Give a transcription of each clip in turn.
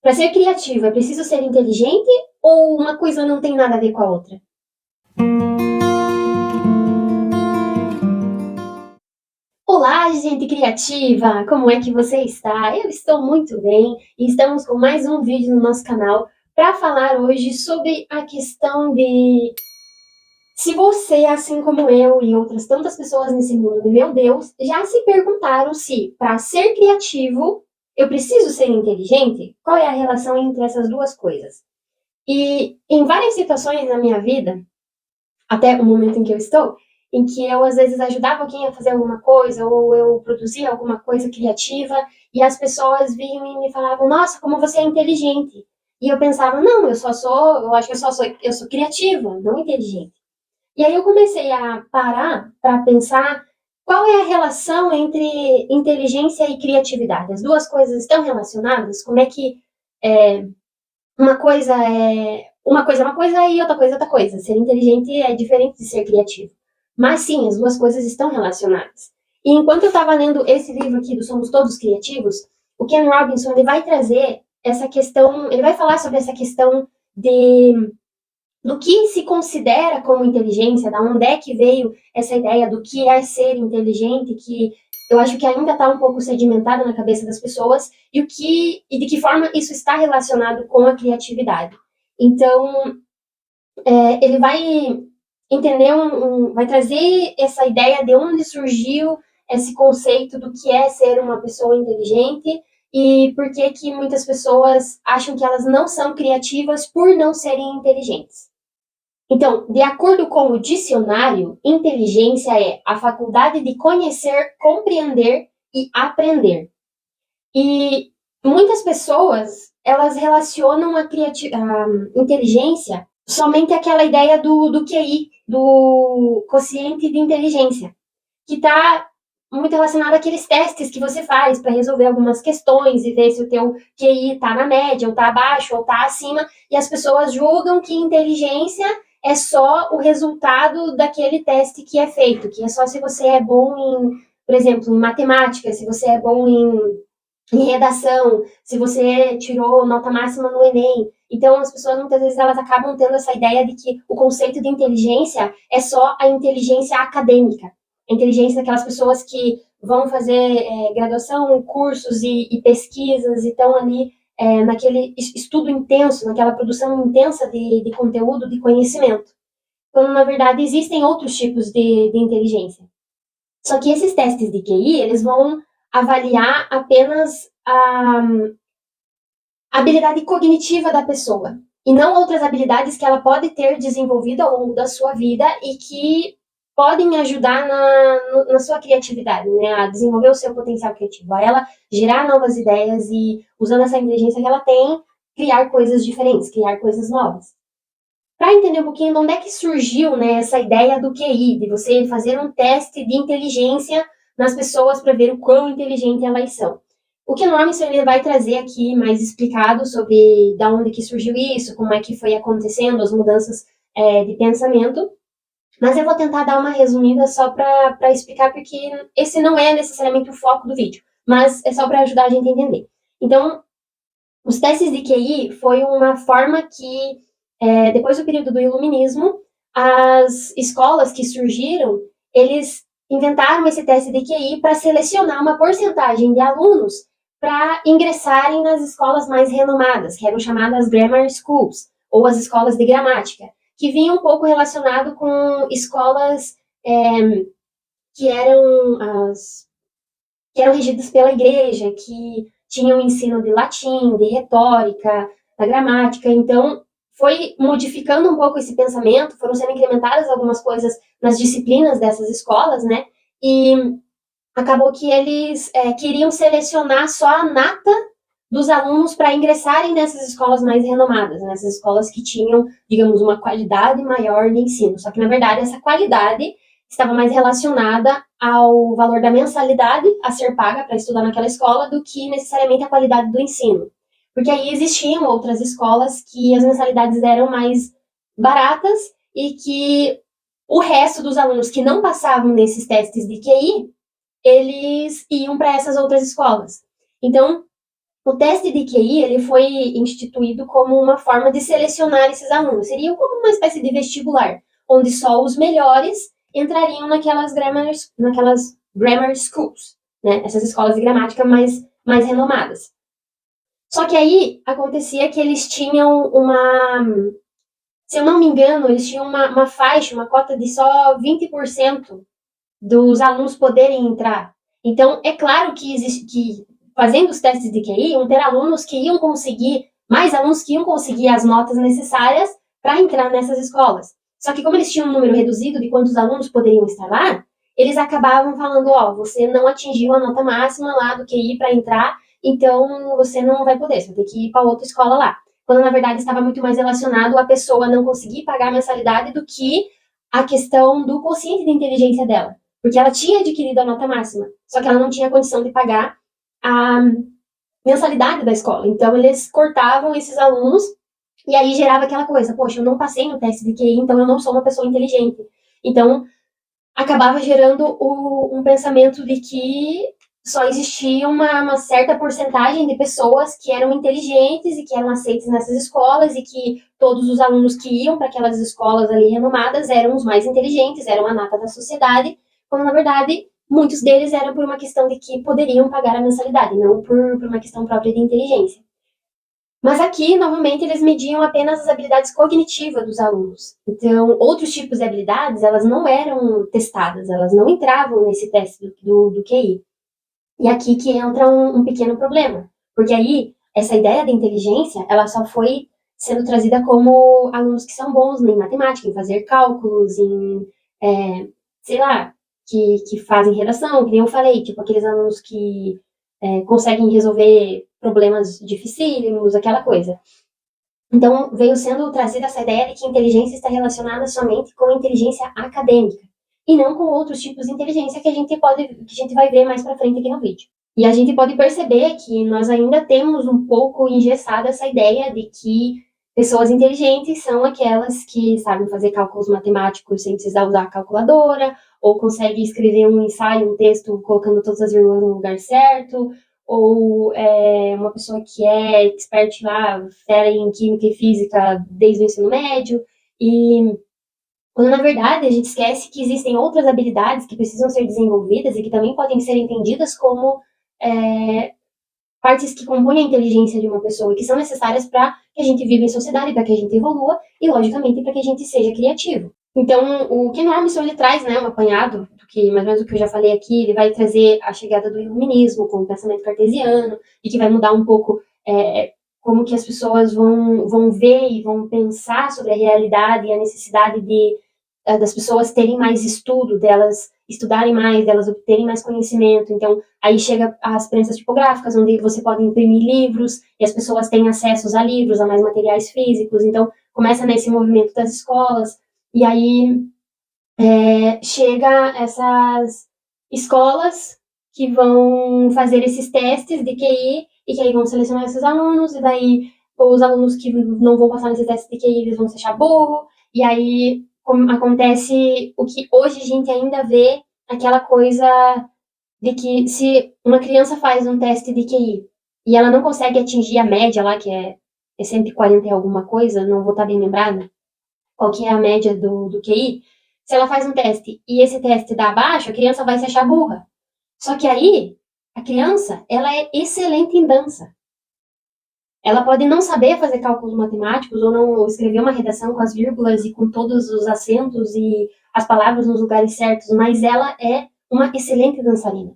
Para ser criativo, é preciso ser inteligente ou uma coisa não tem nada a ver com a outra? Olá, gente criativa! Como é que você está? Eu estou muito bem e estamos com mais um vídeo no nosso canal para falar hoje sobre a questão de se você, assim como eu e outras tantas pessoas nesse mundo, meu Deus, já se perguntaram se, para ser criativo, eu preciso ser inteligente? Qual é a relação entre essas duas coisas? E em várias situações na minha vida, até o momento em que eu estou, em que eu às vezes ajudava alguém a fazer alguma coisa, ou eu produzia alguma coisa criativa, e as pessoas vinham e me falavam, nossa, como você é inteligente. E eu pensava, não, eu acho que eu sou criativa, não inteligente. E aí eu comecei a parar para pensar qual é a relação entre inteligência e criatividade. As duas coisas estão relacionadas? Como é que é, uma coisa e outra coisa. Ser inteligente é diferente de ser criativo. Mas sim, as duas coisas estão relacionadas. E enquanto eu estava lendo esse livro aqui do Somos Todos Criativos, o Ken Robinson ele vai trazer essa questão, ele vai falar sobre essa questão de do que se considera como inteligência, da onde é que veio essa ideia do que é ser inteligente, que eu acho que ainda está um pouco sedimentada na cabeça das pessoas, e de que forma isso está relacionado com a criatividade. Então, ele vai entender, vai trazer essa ideia de onde surgiu esse conceito do que é ser uma pessoa inteligente e por que que muitas pessoas acham que elas não são criativas por não serem inteligentes. Então, de acordo com o dicionário, inteligência é a faculdade de conhecer, compreender e aprender. E muitas pessoas, elas relacionam a inteligência somente àquela ideia do QI, do quociente de inteligência, que está muito relacionado àqueles testes que você faz para resolver algumas questões e ver se o teu QI está na média, ou está abaixo, ou está acima, e as pessoas julgam que inteligência é só o resultado daquele teste que é feito, que é só se você é bom em, por exemplo, em matemática, se você é bom em redação, se você tirou nota máxima no Enem. Então, as pessoas muitas vezes elas acabam tendo essa ideia de que o conceito de inteligência é só a inteligência acadêmica. A inteligência daquelas pessoas que vão fazer graduação, cursos e pesquisas e estão ali naquele estudo intenso, naquela produção intensa de conteúdo, de conhecimento. Quando, na verdade, existem outros tipos de inteligência. Só que esses testes de QI, eles vão avaliar apenas a habilidade cognitiva da pessoa e não outras habilidades que ela pode ter desenvolvido ao longo da sua vida e que podem ajudar na sua criatividade, né, a desenvolver o seu potencial criativo, a ela gerar novas ideias e, usando essa inteligência que ela tem, criar coisas diferentes, criar coisas novas. Para entender um pouquinho de onde é que surgiu, né, essa ideia do QI, de você fazer um teste de inteligência nas pessoas para ver o quão inteligente elas são. O Ken Robinson ele vai trazer aqui mais explicado sobre da onde que surgiu isso, como é que foi acontecendo, as mudanças de pensamento. Mas eu vou tentar dar uma resumida só para explicar, porque esse não é necessariamente o foco do vídeo, mas é só para ajudar a gente a entender. Então, os testes de QI foi uma forma que, depois do período do Iluminismo, as escolas que surgiram, eles inventaram esse teste de QI para selecionar uma porcentagem de alunos para ingressarem nas escolas mais renomadas, que eram chamadas grammar schools, ou as escolas de gramática, que vinham um pouco relacionado com escolas que eram que eram regidas pela igreja, que tinham ensino de latim, de retórica, da gramática. Então, foi modificando um pouco esse pensamento, foram sendo incrementadas algumas coisas nas disciplinas dessas escolas, né? E acabou que eles queriam selecionar só a nata dos alunos para ingressarem nessas escolas mais renomadas, nessas escolas que tinham, digamos, uma qualidade maior de ensino. Só que, na verdade, essa qualidade estava mais relacionada ao valor da mensalidade a ser paga para estudar naquela escola do que necessariamente a qualidade do ensino. Porque aí existiam outras escolas que as mensalidades eram mais baratas e que o resto dos alunos que não passavam nesses testes de QI, eles iam para essas outras escolas. Então, O teste de QI ele foi instituído como uma forma de selecionar esses alunos. Seria como uma espécie de vestibular, onde só os melhores entrariam naquelas grammar schools, né? Essas escolas de gramática mais renomadas. Só que aí acontecia que eles tinham se eu não me engano, eles tinham uma faixa, uma cota de só 20% dos alunos poderem entrar. Então, é claro que fazendo os testes de QI, iam ter alunos que iam conseguir, mais alunos que iam conseguir as notas necessárias para entrar nessas escolas. Só que como eles tinham um número reduzido de quantos alunos poderiam estar lá, eles acabavam falando, você não atingiu a nota máxima lá do QI para entrar, então você não vai poder, você vai ter que ir para outra escola lá. Quando na verdade estava muito mais relacionado a pessoa não conseguir pagar a mensalidade do que a questão do quociente de inteligência dela. Porque ela tinha adquirido a nota máxima, só que ela não tinha condição de pagar a mensalidade da escola. Então, eles cortavam esses alunos e aí gerava aquela coisa, poxa, eu não passei no teste de QI, então eu não sou uma pessoa inteligente. Então, acabava gerando um pensamento de que só existia uma certa porcentagem de pessoas que eram inteligentes e que eram aceitas nessas escolas e que todos os alunos que iam para aquelas escolas ali renomadas eram os mais inteligentes, eram a nata da sociedade, quando na verdade muitos deles eram por uma questão de que poderiam pagar a mensalidade, não por uma questão própria de inteligência. Mas aqui, novamente, eles mediam apenas as habilidades cognitivas dos alunos. Então, outros tipos de habilidades, elas não eram testadas, elas não entravam nesse teste do QI. E aqui que entra um pequeno problema, porque aí, essa ideia de inteligência, ela só foi sendo trazida como alunos que são bons em matemática, em fazer cálculos, sei lá, que fazem redação, que nem eu falei, tipo aqueles alunos que conseguem resolver problemas dificílimos, aquela coisa. Então, veio sendo trazida essa ideia de que inteligência está relacionada somente com a inteligência acadêmica e não com outros tipos de inteligência que a gente vai ver mais para frente aqui no vídeo. E a gente pode perceber que nós ainda temos um pouco engessada essa ideia de que pessoas inteligentes são aquelas que sabem fazer cálculos matemáticos sem precisar usar a calculadora, ou conseguem escrever um ensaio, um texto, colocando todas as vírgulas no lugar certo, ou uma pessoa que é expert lá, fera em química e física desde o ensino médio, e quando na verdade a gente esquece que existem outras habilidades que precisam ser desenvolvidas e que também podem ser entendidas como partes que compõem a inteligência de uma pessoa e que são necessárias para que a gente viva em sociedade, para que a gente evolua e, logicamente, para que a gente seja criativo. Então, o Ken Robinson, ele traz, um apanhado do que, mais ou menos, o que eu já falei aqui, ele vai trazer a chegada do iluminismo com o pensamento cartesiano e que vai mudar um pouco como que as pessoas vão ver e vão pensar sobre a realidade e a necessidade das pessoas terem mais estudo, delas estudarem mais, delas obterem mais conhecimento. Então, aí chega as prensas tipográficas, onde você pode imprimir livros e as pessoas têm acesso a livros, a mais materiais físicos. Então, começa nesse movimento das escolas. E aí chega essas escolas que vão fazer esses testes de QI e que aí vão selecionar esses alunos, e daí os alunos que não vão passar nesse teste de QI, eles vão se achar burro, e aí acontece o que hoje a gente ainda vê, aquela coisa de que se uma criança faz um teste de QI e ela não consegue atingir a média lá, que é 140 e alguma coisa, não vou estar bem lembrada, qual que é a média do QI, se ela faz um teste e esse teste dá abaixo, a criança vai se achar burra. Só que aí, a criança, ela é excelente em dança. Ela pode não saber fazer cálculos matemáticos ou não escrever uma redação com as vírgulas e com todos os acentos e as palavras nos lugares certos, mas ela é uma excelente dançarina.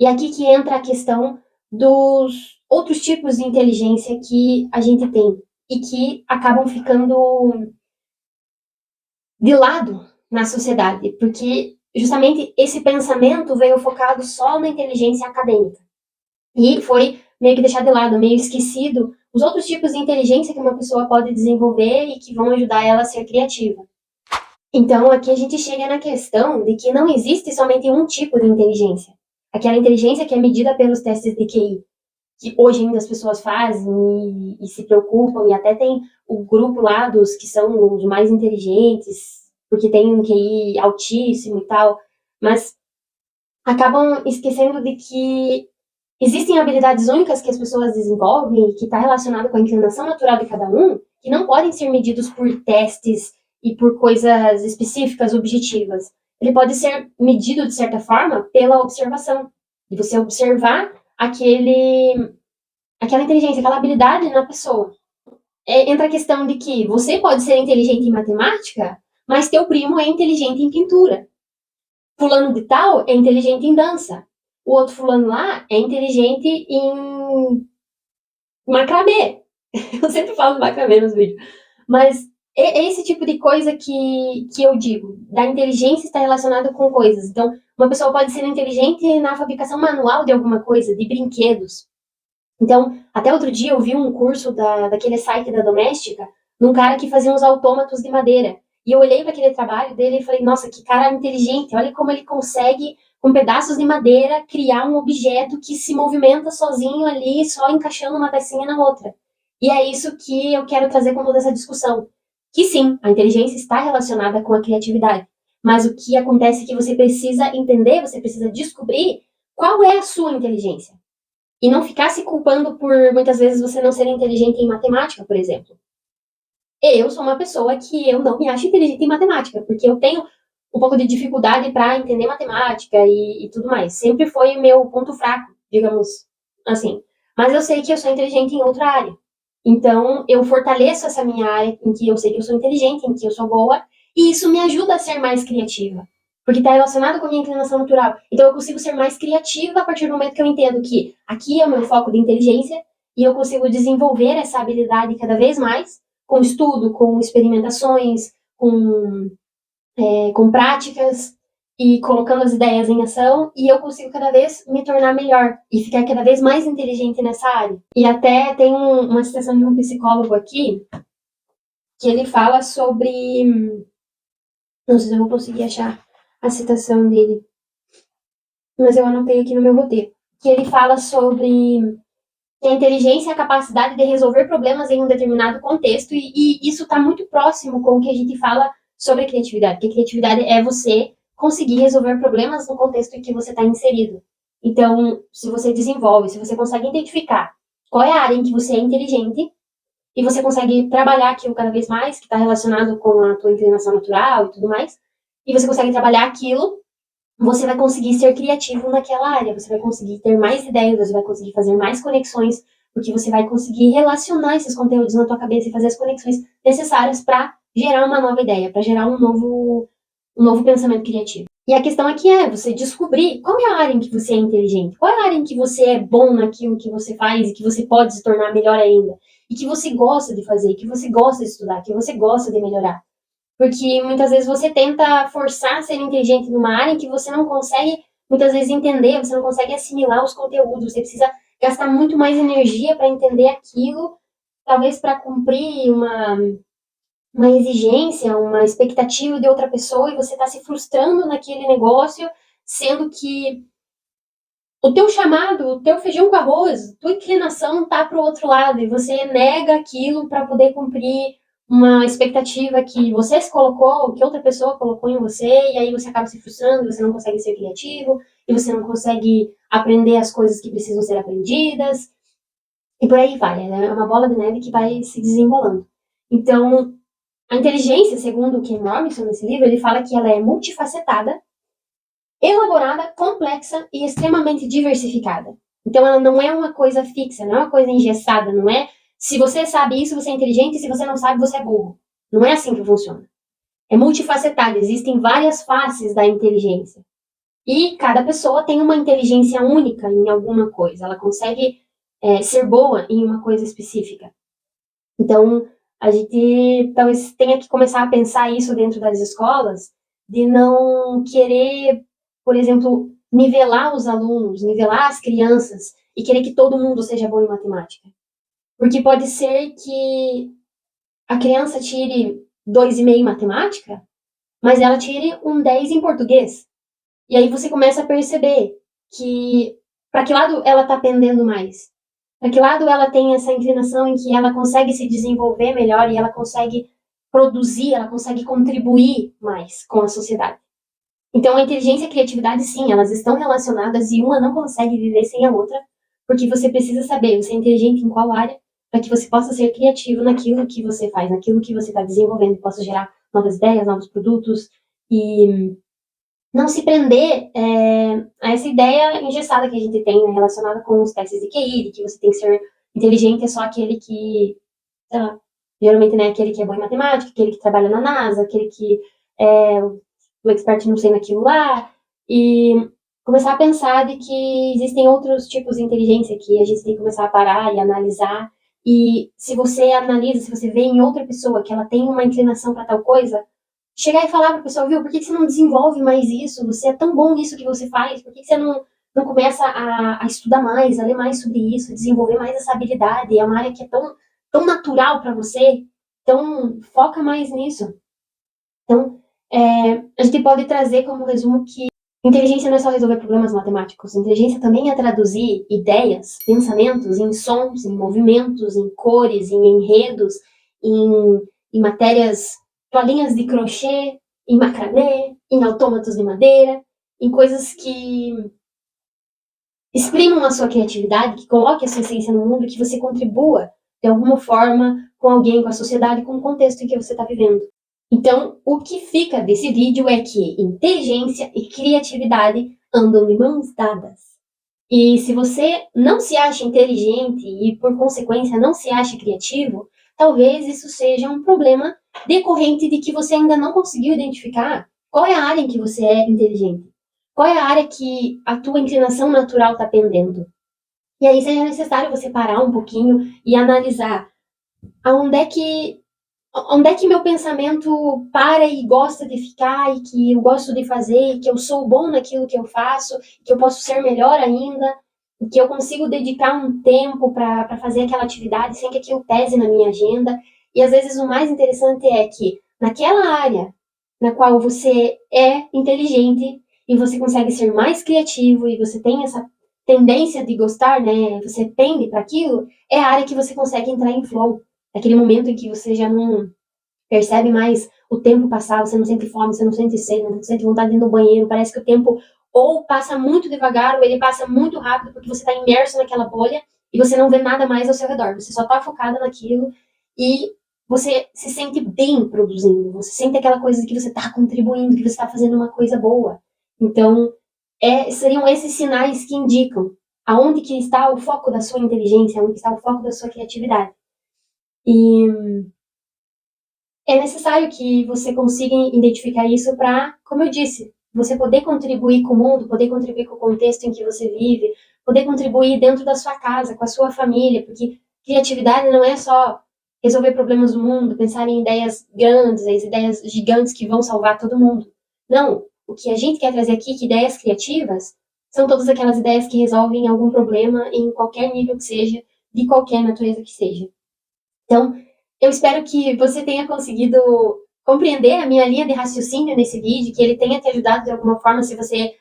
E aqui que entra a questão dos outros tipos de inteligência que a gente tem e que acabam ficando de lado na sociedade, porque justamente esse pensamento veio focado só na inteligência acadêmica. E foi meio que deixado de lado, meio esquecido os outros tipos de inteligência que uma pessoa pode desenvolver e que vão ajudar ela a ser criativa. Então, aqui a gente chega na questão de que não existe somente um tipo de inteligência. Aquela inteligência que é medida pelos testes de QI, que hoje ainda as pessoas fazem e se preocupam, e até tem o grupo lá dos que são os mais inteligentes, porque tem um QI altíssimo e tal, mas acabam esquecendo de que existem habilidades únicas que as pessoas desenvolvem e que está relacionado com a inclinação natural de cada um, que não podem ser medidos por testes e por coisas específicas, objetivas. Ele pode ser medido, de certa forma, pela observação. De você observar aquela inteligência, aquela habilidade na pessoa. Entra a questão de que você pode ser inteligente em matemática, mas teu primo é inteligente em pintura. Fulano de tal é inteligente em dança. O outro fulano lá é inteligente em macramê. Eu sempre falo macramê nos vídeos. Mas é esse tipo de coisa que eu digo. Da inteligência está relacionada com coisas. Então, uma pessoa pode ser inteligente na fabricação manual de alguma coisa, de brinquedos. Então, até outro dia eu vi um curso daquele site da Doméstica, num cara que fazia uns autômatos de madeira. E eu olhei para aquele trabalho dele e falei, nossa, que cara inteligente, olha como ele consegue, com pedaços de madeira, criar um objeto que se movimenta sozinho ali, só encaixando uma pecinha na outra. E é isso que eu quero trazer com toda essa discussão. Que sim, a inteligência está relacionada com a criatividade. Mas o que acontece é que você precisa entender, você precisa descobrir qual é a sua inteligência. E não ficar se culpando por, muitas vezes, você não ser inteligente em matemática, por exemplo. Eu sou uma pessoa que eu não me acho inteligente em matemática, porque eu tenho um pouco de dificuldade para entender matemática e tudo mais. Sempre foi o meu ponto fraco, digamos assim. Mas eu sei que eu sou inteligente em outra área. Então, eu fortaleço essa minha área em que eu sei que eu sou inteligente, em que eu sou boa, e isso me ajuda a ser mais criativa. Porque está relacionado com a minha inclinação natural. Então, eu consigo ser mais criativa a partir do momento que eu entendo que aqui é o meu foco de inteligência e eu consigo desenvolver essa habilidade cada vez mais com estudo, com experimentações, com práticas e colocando as ideias em ação, e eu consigo cada vez me tornar melhor e ficar cada vez mais inteligente nessa área. E até tem uma citação de um psicólogo aqui que ele fala sobre. Não sei se eu vou conseguir achar a citação dele, mas eu anotei aqui no meu roteiro. Que ele fala sobre que a inteligência é a capacidade de resolver problemas em um determinado contexto, e isso está muito próximo com o que a gente fala sobre criatividade, porque criatividade é você conseguir resolver problemas no contexto em que você está inserido. Então, se você desenvolve, se você consegue identificar qual é a área em que você é inteligente, e você consegue trabalhar aquilo cada vez mais, que está relacionado com a tua inclinação natural e tudo mais, e você consegue trabalhar aquilo, você vai conseguir ser criativo naquela área, você vai conseguir ter mais ideias, você vai conseguir fazer mais conexões, porque você vai conseguir relacionar esses conteúdos na tua cabeça e fazer as conexões necessárias para gerar uma nova ideia, para gerar um novo pensamento criativo. E a questão aqui é você descobrir qual é a área em que você é inteligente, qual é a área em que você é bom naquilo que você faz e que você pode se tornar melhor ainda, e que você gosta de fazer, que você gosta de estudar, que você gosta de melhorar. Porque muitas vezes você tenta forçar a ser inteligente numa área em que você não consegue, muitas vezes, entender, você não consegue assimilar os conteúdos, você precisa gastar muito mais energia para entender aquilo, talvez para cumprir uma exigência, uma expectativa de outra pessoa, e você está se frustrando naquele negócio, sendo que o teu chamado, o teu feijão com arroz, tua inclinação tá para o outro lado, e você nega aquilo para poder cumprir uma expectativa que você se colocou, que outra pessoa colocou em você, e aí você acaba se frustrando, você não consegue ser criativo, e você não consegue aprender as coisas que precisam ser aprendidas, e por aí vai. É uma bola de neve que vai se desembolando. Então, a inteligência, segundo o Ken Robinson nesse livro, ele fala que ela é multifacetada, elaborada, complexa e extremamente diversificada. Então ela não é uma coisa fixa, não é uma coisa engessada, não é se você sabe isso, você é inteligente, e se você não sabe, você é burro. Não é assim que funciona. É multifacetada, existem várias faces da inteligência. E cada pessoa tem uma inteligência única em alguma coisa, ela consegue ser boa em uma coisa específica. Então, a gente talvez tenha que começar a pensar isso dentro das escolas, de não querer, por exemplo, nivelar os alunos, nivelar as crianças e querer que todo mundo seja bom em matemática. Porque pode ser que a criança tire 2,5 em matemática, mas ela tire um 10 em português. E aí você começa a perceber que para que lado ela está pendendo mais. Para que lado ela tem essa inclinação em que ela consegue se desenvolver melhor e ela consegue produzir, ela consegue contribuir mais com a sociedade. Então, a inteligência e a criatividade, sim, elas estão relacionadas e uma não consegue viver sem a outra, porque você precisa saber, você é inteligente em qual área, para que você possa ser criativo naquilo que você faz, naquilo que você está desenvolvendo, possa gerar novas ideias, novos produtos, e não se prender a essa ideia engessada que a gente tem, né, relacionada com os testes de QI, de que você tem que ser inteligente, é só aquele que, sei lá, geralmente, né, aquele que é bom em matemática, aquele que trabalha na NASA, aquele que é o expert não sei naquilo lá, e começar a pensar de que existem outros tipos de inteligência que a gente tem que começar a parar e analisar, e se você analisa, se você vê em outra pessoa que ela tem uma inclinação para tal coisa, chegar e falar para a pessoa, viu, por que você não desenvolve mais isso? Você é tão bom nisso que você faz, por que você não começa a estudar mais, a ler mais sobre isso, desenvolver mais essa habilidade? É uma área que é tão natural para você, então foca mais nisso. Então, a gente pode trazer como resumo que inteligência não é só resolver problemas matemáticos, inteligência também é traduzir ideias, pensamentos em sons, em movimentos, em cores, em enredos, em matérias, toalhinhas de crochê, em macramê, em autômatos de madeira, em coisas que exprimam a sua criatividade, que coloque a sua essência no mundo, que você contribua de alguma forma com alguém, com a sociedade, com o contexto em que você está vivendo. Então, o que fica desse vídeo é que inteligência e criatividade andam de mãos dadas. E se você não se acha inteligente e, por consequência, não se acha criativo, talvez isso seja um problema decorrente de que você ainda não conseguiu identificar qual é a área em que você é inteligente. Qual é a área que a tua inclinação natural está pendendo. E aí seja necessário você parar um pouquinho e analisar aonde é que onde é que meu pensamento para e gosta de ficar, e que eu gosto de fazer, e que eu sou bom naquilo que eu faço, que eu posso ser melhor ainda, e que eu consigo dedicar um tempo para fazer aquela atividade sem que aquilo pese na minha agenda. E às vezes o mais interessante é que naquela área na qual você é inteligente e você consegue ser mais criativo e você tem essa tendência de gostar, né? Você pende para aquilo, é a área que você consegue entrar em flow. Aquele momento em que você já não percebe mais o tempo passar, você não sente fome, você não sente sede, não sente vontade de ir no banheiro, parece que o tempo ou passa muito devagar ou ele passa muito rápido porque você está imerso naquela bolha e você não vê nada mais ao seu redor, você só está focada naquilo e você se sente bem produzindo, você sente aquela coisa de que você está contribuindo, que você está fazendo uma coisa boa. Então, seriam esses sinais que indicam aonde que está o foco da sua inteligência, aonde está o foco da sua criatividade. E é necessário que você consiga identificar isso para, como eu disse, você poder contribuir com o mundo, poder contribuir com o contexto em que você vive, poder contribuir dentro da sua casa, com a sua família, porque criatividade não é só resolver problemas do mundo, pensar em ideias grandes, as ideias gigantes que vão salvar todo mundo. Não, o que a gente quer trazer aqui, que ideias criativas, são todas aquelas ideias que resolvem algum problema em qualquer nível que seja, de qualquer natureza que seja. Então, eu espero que você tenha conseguido compreender a minha linha de raciocínio nesse vídeo, que ele tenha te ajudado de alguma forma, se você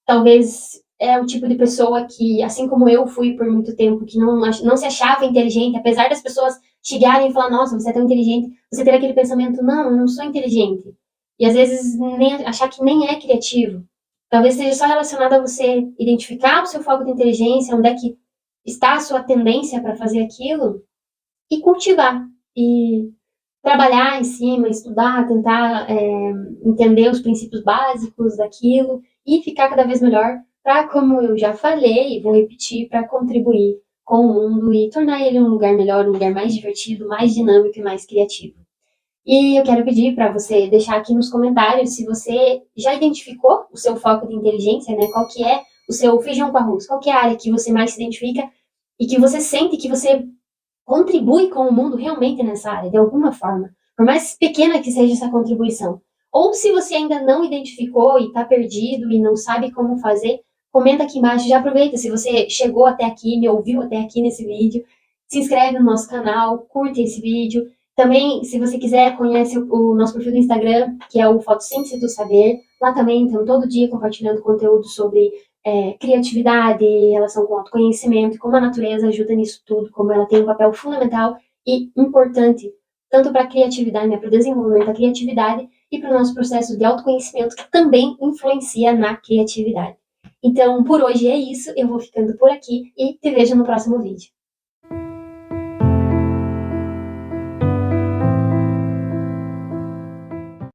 talvez é o tipo de pessoa que, assim como eu fui por muito tempo, que não se achava inteligente, apesar das pessoas chegarem e falar, nossa, você é tão inteligente, você ter aquele pensamento, não, eu não sou inteligente. E às vezes achar que nem é criativo. Talvez seja só relacionado a você identificar o seu foco de inteligência, onde é que está a sua tendência para fazer aquilo, e cultivar. E trabalhar em cima, estudar, tentar entender os princípios básicos daquilo e ficar cada vez melhor para, como eu já falei, vou repetir, para contribuir com o mundo e tornar ele um lugar melhor, um lugar mais divertido, mais dinâmico e mais criativo. E eu quero pedir para você deixar aqui nos comentários se você já identificou o seu foco de inteligência, né? Qual que é o seu feijão com arroz, qual que é a área que você mais se identifica e que você sente que você contribui com o mundo realmente nessa área, de alguma forma, por mais pequena que seja essa contribuição. Ou se você ainda não identificou e está perdido e não sabe como fazer, comenta aqui embaixo, já aproveita, se você chegou até aqui, me ouviu até aqui nesse vídeo, se inscreve no nosso canal, curte esse vídeo. Também, se você quiser, conhece o nosso perfil do Instagram, que é o Fotossíntese do Saber. Lá também estamos todo dia compartilhando conteúdo sobre criatividade, relação com autoconhecimento, como a natureza ajuda nisso tudo, como ela tem um papel fundamental e importante, tanto para a criatividade, né, para o desenvolvimento da criatividade e para o nosso processo de autoconhecimento, que também influencia na criatividade. Então, por hoje é isso. Eu vou ficando por aqui e te vejo no próximo vídeo.